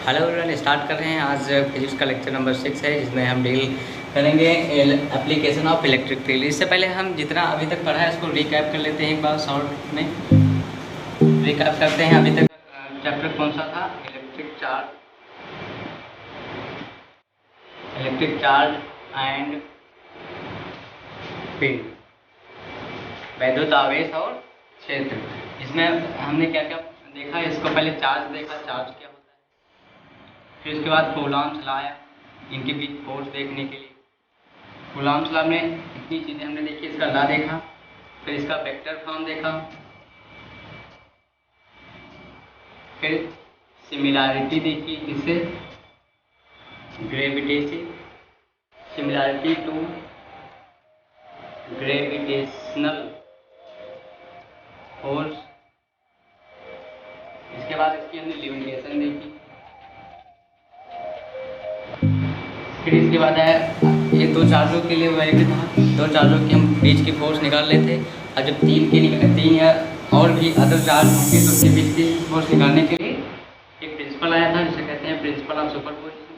Hello everyone, start कर रहे हैं। आज फिजिक्स का लेक्चर नंबर 6 है, जिसमें हम डील करेंगे एप्लीकेशन ऑफ इलेक्ट्रिक फील्ड। इससे पहले हम जितना अभी तक पढ़ा है उसको रिकैप कर लेते हैं एक बार शॉर्ट में। रिकैप करते हैं। अभी तक चैप्टर कौन सा था? इलेक्ट्रिक चार्ज एंड फील्ड, वैद्युत आवेश और क्षेत्र। इसमें हमने क्या क्या देखा? इसको पहले चार्ज देखा, चार्ज क्या होता है। फिर उसके बाद कूलॉम्स लॉ आया, इनके बीच फोर्स देखने के लिए। कूलॉम्स लॉ में इतनी चीज़ें हमने देखी, इसका लॉ देखा, फिर इसका वेक्टर फॉर्म देखा, फिर सिमिलैरिटी देखी, किससे? ग्रेविटी से, सिमिलैरिटी टू ग्रेविटेशनल फोर्स। इसके बाद इसकी हमने लिमिटेशन देखी। फिर इसके बाद है ये दो चार्जों के लिए वैलिड था। दो चार्जों की हम बीच की फोर्स निकाल लेते, और जब तीन या और भी अदर चार्ज होंगे तो उसके बीच की फोर्स निकालने के लिए एक प्रिंसिपल आया था, जिसे कहते हैं principle of superposition.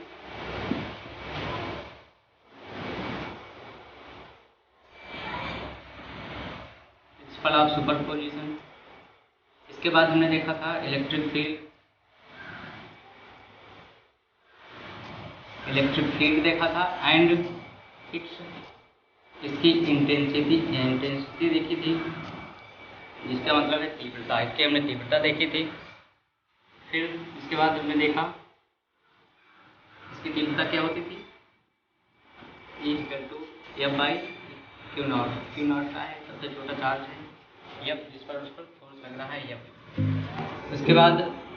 Principle of superposition. इसके बाद हमने देखा था इलेक्ट्रिक फील्ड देखा था, एंड इसकी इंटेंसिटी देखी थी, जिसका मतलब है तीव्रता। इसकी हमने तीव्रता देखी थी। फिर इसके बाद हमने देखा इसकी तीव्रता क्या होती थी, E=F/Q0। Q0 का है सबसे छोटा चार्ज है, F जिस पर उस पर फोर्स लग रहा है, F। उसके बाद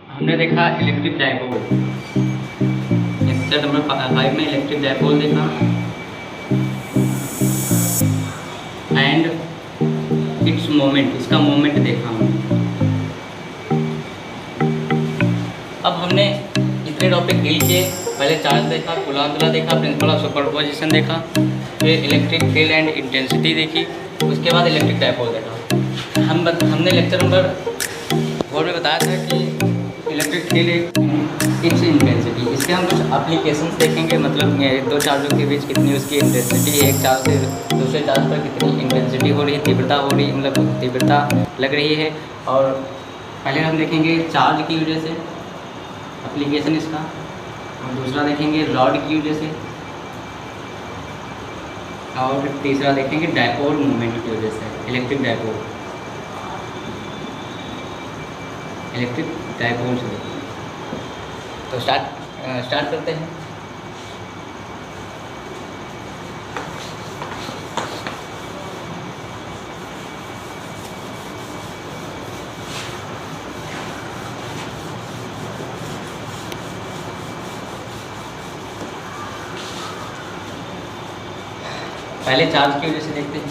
हमने देखा इलेक्ट्रिक डायपोल। लेक्चर नंबर 5 में इलेक्ट्रिक डायपोल देखा, एंड इट्स मोमेंट, इसका मोमेंट देखा हमने। अब हमने इतने टॉपिक डील किए। पहले चार्ज देखा, कूलॉम्स लॉ देखा, प्रिंसिपल ऑफ सुपरपोजिशन देखा, फिर इलेक्ट्रिक फील्ड एंड इंटेंसिटी देखी, उसके बाद इलेक्ट्रिक डायपोल देखा। हमने लेक्चर नंबर 4 में बताया था कि इलेक्ट्रिक फील्ड इट्स इंटेंसिटी। इसके हम कुछ एप्लीकेशंस देखेंगे, मतलब दो चार्जों के बीच कितनी उसकी इंटेंसिटी है, एक चार्ज से दूसरे चार्ज पर कितनी इंटेंसिटी हो रही है, तीव्रता हो रही है, मतलब तीव्रता लग रही है। और पहले हम देखेंगे चार्ज की वजह से एप्लीकेशन इसका, और दूसरा देखेंगे रॉड की वजह से, और तीसरा देखेंगे डायपोल मूवमेंट की वजह से, इलेक्ट्रिक डायपोल से देखेंगे। तो स्टार्ट करते हैं। पहले चार्ज की वजह से देखते हैं।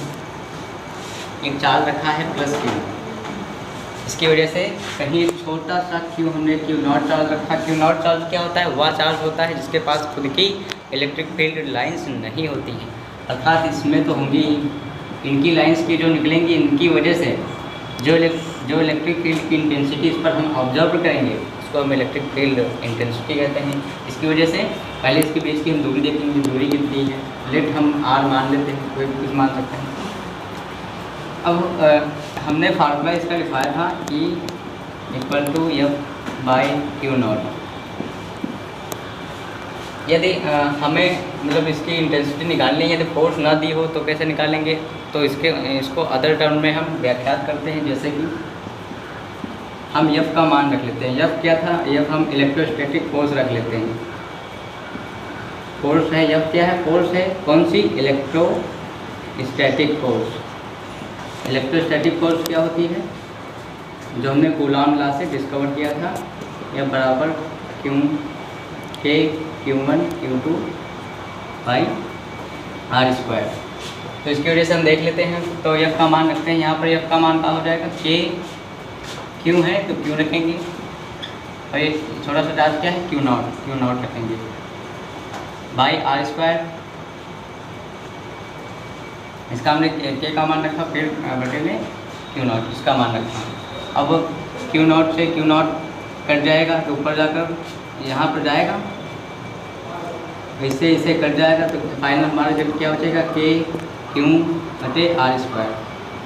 एक चार्ज रखा है +Q, इसकी वजह से कहीं छोटा सा Q, हमने Q0 चार्ज रखा। Q0 चार्ज क्या होता है? वह चार्ज होता है जिसके पास खुद की इलेक्ट्रिक फील्ड लाइंस नहीं होती हैं, अर्थात इसमें तो होंगी इनकी लाइंस की जो निकलेंगी, इनकी वजह से जो इलेक्ट्रिक फील्ड की इंटेंसिटी इस पर हम ऑब्जर्व करेंगे उसको हम इलेक्ट्रिक फील्ड इंटेंसिटी कहते हैं। इसकी वजह से पहले इसके बीच की हम दूरी देखेंगे, दूरी कितनी है। लेट हम R मान लेते हैं, कोई भी कुछ मान सकते हैं। अब हमने फार्मूला इसका लिखवाया था E=F/Q0। यदि हमें मतलब इसकी इंटेंसिटी निकालनी है, यदि फोर्स ना दी हो तो कैसे निकालेंगे? तो इसको अदर टर्म में हम व्याख्यात करते हैं, जैसे कि हम F का मान रख लेते हैं। F क्या था? F हम इलेक्ट्रोस्टैटिक फोर्स रख लेते हैं। फोर्स है F क्या है? फोर्स है कौन सी? Electrostatic force. इलेक्ट्रोस्टैटिक फोर्स क्या होती है? जो हमने कूलॉम्स लॉ से डिस्कवर किया था, F बराबर K/Q1 Q2 बाई R²। तो इसकी वजह से हम देख लेते हैं। तो F का मान रखते हैं यहाँ पर। F का मान क्या हो जाएगा? Q है तो Q रखेंगे, और ये छोटा सा चार्ज क्या है? Q0 रखेंगे बाई R²। इसका हमने K का मान रखा, फिर बटे में Q0 इसका मान रखा। अब Q0 से Q0 कट जाएगा तो ऊपर जाकर यहाँ पर जाएगा, इससे इसे कट जाएगा, तो फाइनल हमारा जब क्या हो जाएगा Q/R²।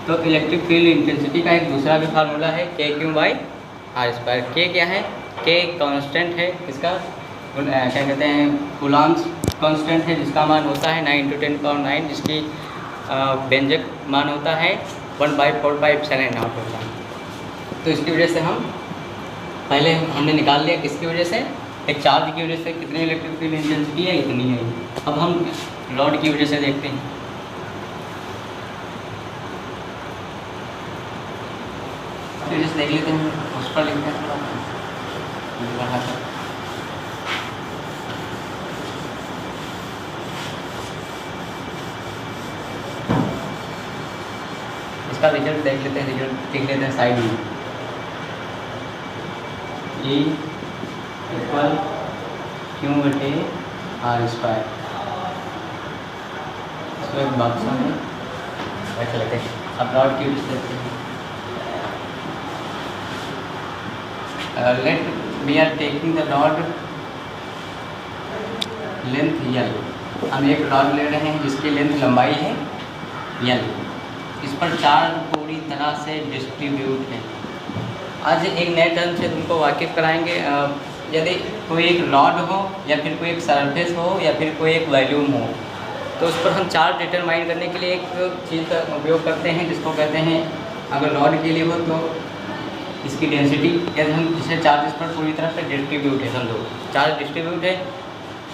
तो इलेक्ट्रिक फील्ड इंटेंसिटी का एक दूसरा भी फार्मूला है KQ/R²। K क्या है? K कांस्टेंट है, इसका क्या कहते हैं कूलॉम्स कांस्टेंट है, जिसका मान होता है 9×10⁹, जिसकी व्यंजक मान होता है 1/4πε0 होता है। तो इसकी वजह से हम पहले हमने निकाल लिया, किसकी वजह से? एक चार्ज की वजह से कितनी इलेक्ट्रिक फील्ड इंटेंसिटी है, इतनी है। अब हम रॉड की वजह से देखते हैं। वजह से देख लेते हैं, उस पर लिखते हैं थोड़ा। इसका रिजल्ट देख लेते हैं, रिजल्ट लिख लेते हैं साइड में। E = Q/R²। इसको एक बक्सा में रख लेते हैं। अब रॉड की वजह से देखते हैं। Let we are taking the rod length L। हम एक रॉड ले रहे हैं जिसकी लेंथ लंबाई है L। इस पर चार्ज पूरी तरह से डिस्ट्रीब्यूट है। आज एक नए टर्म से तुमको वाकिफ़ कराएंगे। यदि कोई एक रॉड हो या फिर कोई एक सरफेस हो या फिर कोई एक वॉल्यूम हो, तो उस पर हम चार्ज डिटरमाइन करने के लिए एक चीज़ का उपयोग करते हैं, जिसको कहते हैं, अगर रॉड के लिए हो तो इसकी डेंसिटी, यदि हम जिसे चार्ज इस पर पूरी तरह से डिस्ट्रीब्यूट है, समझो चार्ज डिस्ट्रीब्यूट है,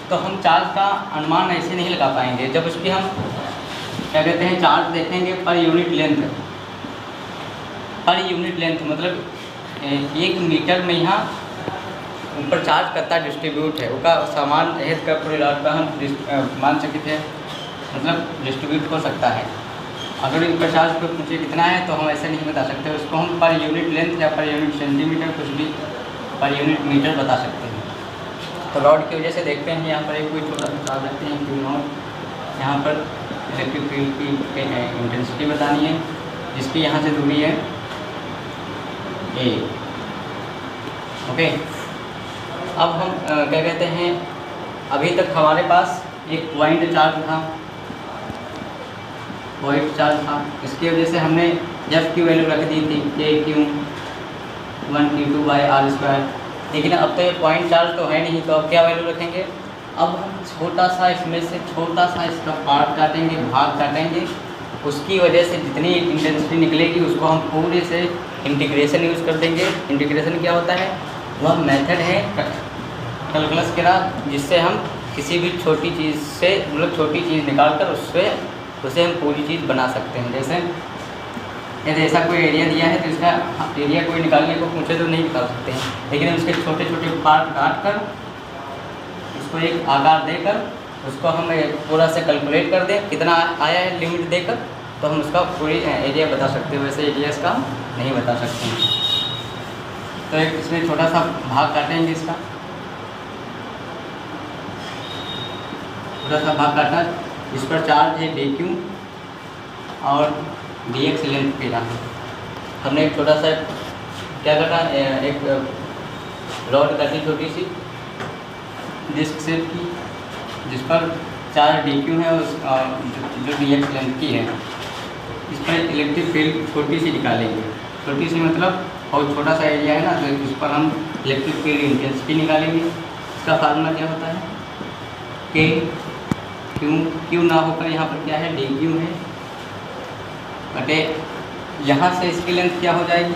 तो हम चार्ज का अनुमान ऐसे नहीं लगा पाएंगे। जब उसकी हम क्या कहते हैं चार्ज देखेंगे पर यूनिट लेंथ, मतलब 1 मीटर में यहाँ ऊपर चार्ज करता डिस्ट्रीब्यूट है, उसका सामान हेत का पूरे रॉड का हम मान सकते हैं, मतलब डिस्ट्रीब्यूट हो सकता है। अगर ऊपर चार्ज को पूछे कितना है, तो हम ऐसे नहीं बता सकते, उसको हम पर यूनिट लेंथ या पर यूनिट सेंटीमीटर, कुछ भी पर यूनिट मीटर बता सकते हैं। तो रॉड की वजह से देखते हैं, यहाँ पर एक कोई छोटा सा चार्ज रखते हैं Q0। यहाँ पर इलेक्ट्रिक फील्ड की इंटेंसिटी बतानी है, जिसकी यहाँ से दूरी है A। ओके, अब हम क्या कहते हैं, अभी तक हमारे पास एक पॉइंट चार्ज था, इसकी वजह से हमने F की वैल्यू रख दी थी KQ1Q2/R²। लेकिन अब तो ये पॉइंट चार्ज तो है नहीं, तो अब क्या वैल्यू रखेंगे? अब हम छोटा सा इसमें से छोटा सा इसका पार्ट काटेंगे, भाग काटेंगे, उसकी वजह से जितनी इंटेंसिटी निकलेगी उसको हम पूरे से इंटीग्रेशन यूज़ कर देंगे। इंटीग्रेशन क्या होता है? वह मेथड है कैलकुलस का, जिससे हम किसी भी छोटी चीज़ से, मतलब छोटी चीज़ निकाल कर उसे हम पूरी चीज़ बना सकते हैं। जैसे यदि ऐसा कोई एरिया दिया है, तो इसका एरिया कोई निकालने को पूछे तो नहीं निकाल सकते हैं, लेकिन उसके छोटे छोटे पार्ट काट कर उसको एक आकार देकर उसको हम पूरा से कैलकुलेट कर दें कितना आया है लिमिट देकर, तो हम उसका पूरी एरिया बता सकते हैं। वैसे एरिया इसका नहीं बता सकते हैं। तो एक इसमें छोटा सा भाग काटेंगे, इसका छोटा सा भाग काटना, इस पर चार्ज है dQ और dx लेंथ पे रहा। हमने एक छोटा सा क्या काटा, एक रॉड काटी छोटी सी डिस्क शेप की, जिस पर चार्ज dQ है और जो dx लेंथ की है। इस पर इलेक्ट्रिक फील्ड छोटी सी निकालेंगे, छोटी सी मतलब बहुत छोटा सा एरिया है ना, तो इस पर हम इलेक्ट्रिक फील्ड इंटेंसिटी निकालेंगे। इसका फार्मूला क्या होता है? Q ना होकर यहाँ पर क्या है dQ है, बटे यहाँ से इसकी लेंथ क्या हो जाएगी,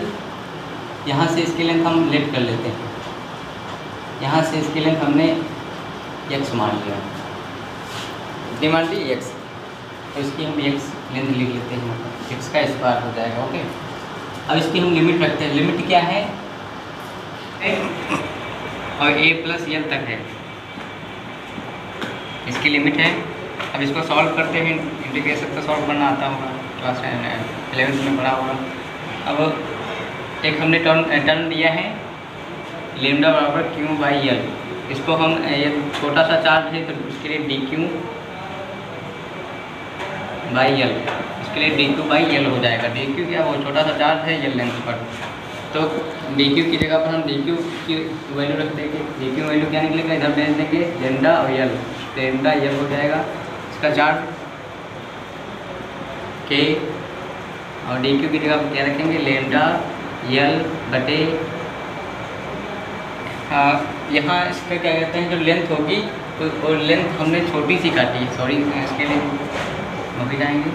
यहाँ से इसकी लेंथ हम लेट कर लेते हैं, यहाँ से इसकी लेंथ हमने x मान लिया, कितनी मान ली x, तो इसकी हम x लेंथ लिख लेते हैं, x का स्क्वायर हो जाएगा। ओके, अब इसकी हम लिमिट रखते हैं। लिमिट क्या है? और a+L तक है इसकी लिमिट है। अब इसको सॉल्व करते हैं, इंटीग्रेशन का सॉल्व करना आता होगा, क्लास 11th में पढ़ा होगा। अब एक हमने टर्म दिया है λ/Q/L। इसको हम ये छोटा सा चार्ज है तो उसके लिए dQ/L, इसके लिए dQ/L हो जाएगा। dQ क्या, वो छोटा सा चार्ज है L लेंथ पर, तो तो डी क्यू की जगह पर हम डी क्यू की वैल्यू रख देंगे। डी क्यू वैल्यू क्या निकलेगा, इधर भेज देंगे लेमडा और यल, लेमडा यल हो जाएगा इसका चार्ज के, और डी क्यू की जगह पर क्या रखेंगे लेमडा यल बटे यहाँ इसका क्या कहते हैं जो लेंथ होगी तो वो लेंथ हमने छोटी सी काटी है, सॉरी इसके लिए माफी जाएंगे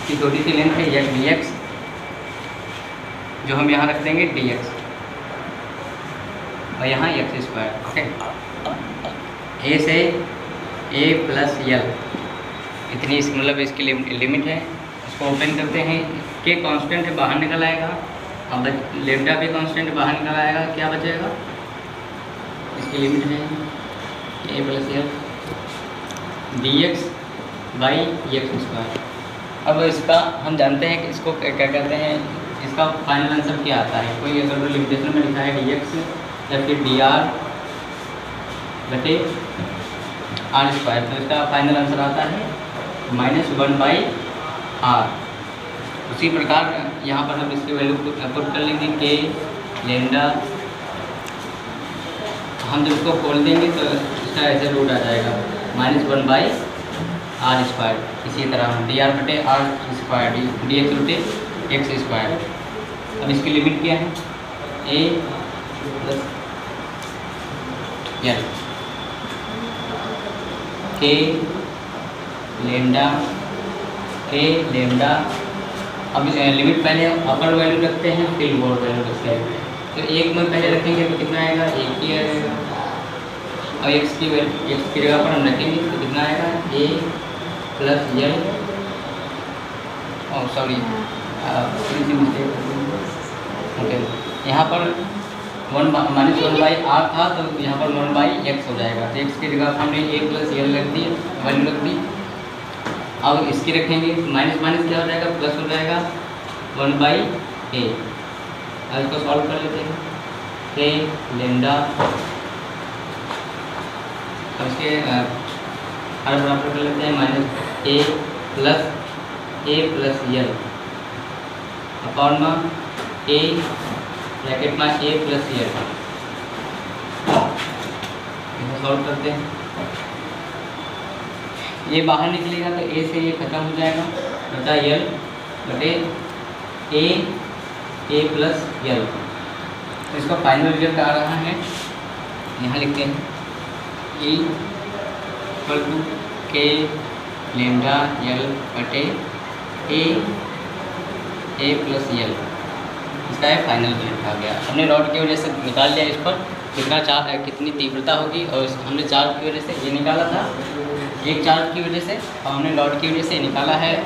कि छोटी सी लेंथ है यह डी एक्स, जो हम यहाँ रख देंगे डी एक्स और यहाँ एक्स स्क्वायर। ओके, ए से ए प्लस यल इतनी मतलब इसकी लिमिट है। इसको ओपन करते हैं, के कांस्टेंट है बाहर निकल आएगा, अब लेमडा भी कांस्टेंट बाहर निकल आएगा, क्या बचेगा इसकी लिमिट है ए प्लस यल d x by x square. अब इसका हम जानते हैं कि इसको क्या कहते हैं, इसका फाइनल आंसर क्या आता है, कोई अगर लिमिटेशन में लिखा है डी एक्स या फिर डी आर बटे आर स्क्वायर, तो इसका फाइनल आंसर आता है -1/r। उसी प्रकार यहाँ पर हम इसकी वैल्यू पुट कर लेंगे के लेमडा, हम जब इसको खोल देंगे तो इसका ऐसे रूट आ जाएगा -1/r स्क्वायर। इसी तरह हम डी आर बटे आर स्क्वायर डी एक्स बटे एक्स स्क्वायर। अब इसकी लिमिट क्या है ए प्लस यल के लेमडा अब लिमिट पहले अपर वैल्यू रखते हैं फिर लोअर वैल्यू रखते हैं, तो एक में पहले रखेंगे तो कितना आएगा एक ही आएगा, और एक्स की जगह पर हम रखेंगे तो कितना आएगा ए प्लस यल, और सॉरी थोड़ी सी मिस्टेक ओके, यहाँ पर -1/r था तो यहाँ पर 1/x हो जाएगा, तो एक्स की जगह हमने ए प्लस यल रख दी वैल्यू रख दी। अब इसकी रखेंगे माइनस क्या हो जाएगा प्लस हो जाएगा 1/a। अब इसको सॉल्व कर लेते हैं, के लेमडा अब इसके हर बराबर कर लेते हैं -a प्लस यल अपॉन में a ब्रैकेट में a प्लस यल, इसको सॉल्व करते हैं। ये बाहर निकलेगा तो ए से ये खत्म हो जाएगा बटा यल बटे ए प्लस यल। तो इसका फाइनल रिजल्ट आ रहा है, यहाँ लिखते हैं ई इक्वल टू के लेमडा यल बटे ए प्लस यल। इसका है फाइनल रिजल्ट आ गया। हमने रॉड की वजह से निकाल लिया इस पर कितनी तीव्रता होगी, और हमने चार्ज की वजह से ये निकाला था, एक चार्ज की वजह से, और हमने रॉड की वजह से निकाला है